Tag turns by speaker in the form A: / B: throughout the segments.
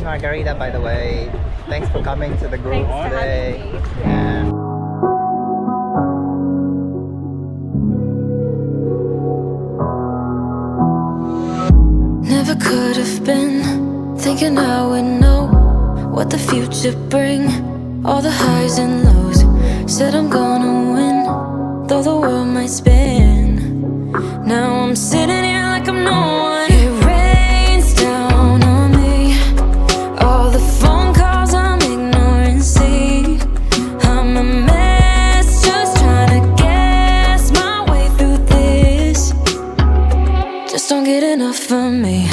A: Margarita, by the way. Thanks for coming to the group today. Yeah.
B: Never could have been thinking I would know what the future bring. All the highs and lows. Said I'm gonna win, though the world might spin. Now I'm sitting here like I'm no one. It rains down on me. All the phone calls I'm ignoring. See, I'm a mess, just trying to guess my way through this. Just don't get enough of me.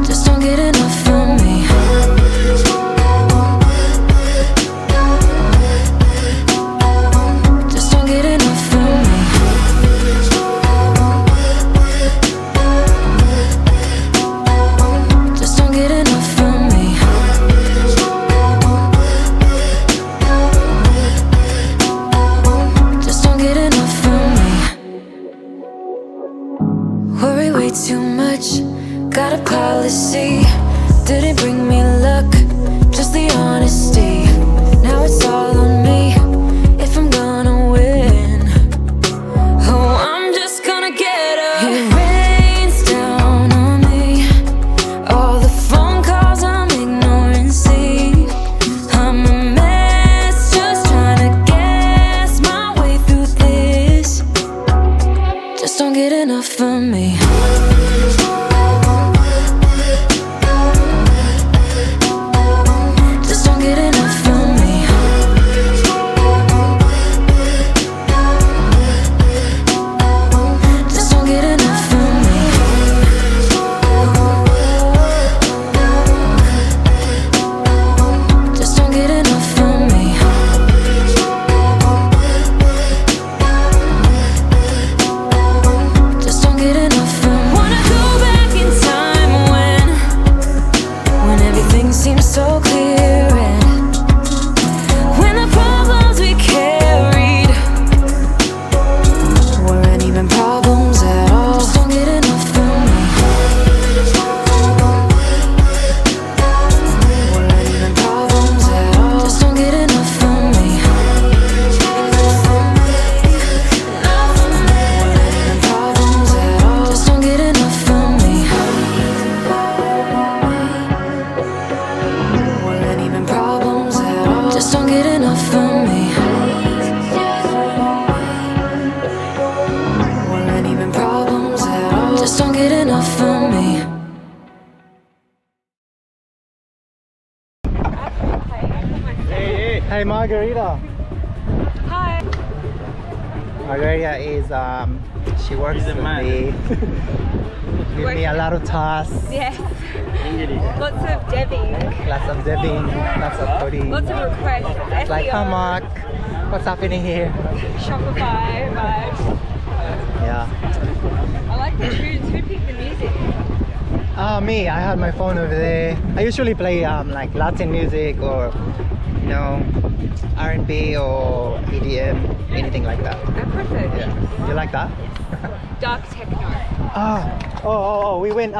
B: Just don't get enough of me. Just don't get enough of me. Just don't get enough of me. Just don't get enough of me. Worry way too much. Got a policy. Didn't bring me luck, just the honesty. Now it's all on me if I'm gonna win. Oh, I'm just gonna get up. It rains down on me. All the phone calls I'm ignoring. See, I'm a mess, just trying to guess my way through this. Just don't get enough of me. Just don't get enough of me. Just don't get enough of me. Just don't get enough of me. Just don't get enough of me. Wanna go back in time when everything seems so clear, and when the problems we carried weren't even problems at all. Just don't get enough of me. Weren't even problems at all. Just don't get enough of me. Weren't even problems at all. Just don't get enough of me. Weren't even problems at all. Just don't get enough of me. Weren't even problems at all. Just don't get enough of me.
A: Hey Margarita.
C: Hi.
A: Margarita is she works with me. Give me a lot of tasks.
C: Yes. Lots of debbing.
A: Lots of debbing, lots of coding.
C: Lots of requests.
A: It's like,
C: SEO,
A: come on, what's happening here?
C: Shopify vibes.
A: Yeah.
C: I like the tunes. Who picked the music?
A: Me, I had my phone over there. I usually play like Latin music or, you know, R&B or EDM, anything like that.
C: I prefer
A: Yeah. You like that?
C: dark techno.
A: We went,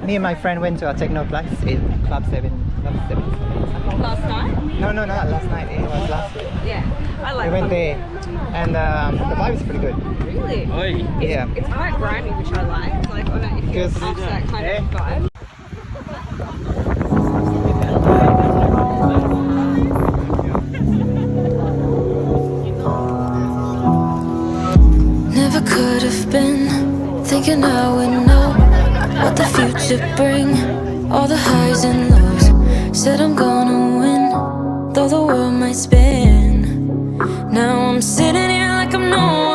A: me and my friend went to a techno class in Club 7.
C: Last night?
A: No, not last night, it was last week.
C: Yeah. I like
A: We went
C: it.
A: there and the vibe is pretty good.
C: Really?
A: Yeah.
C: It's quite grimy, which I like. Like, on it, if you're
A: Because-
C: after that kind of vibe.
B: Never could have been thinking I would know what the future bring. All the highs and lows. Said I'm gonna win, though the world might spin. Now I'm sitting here like I'm no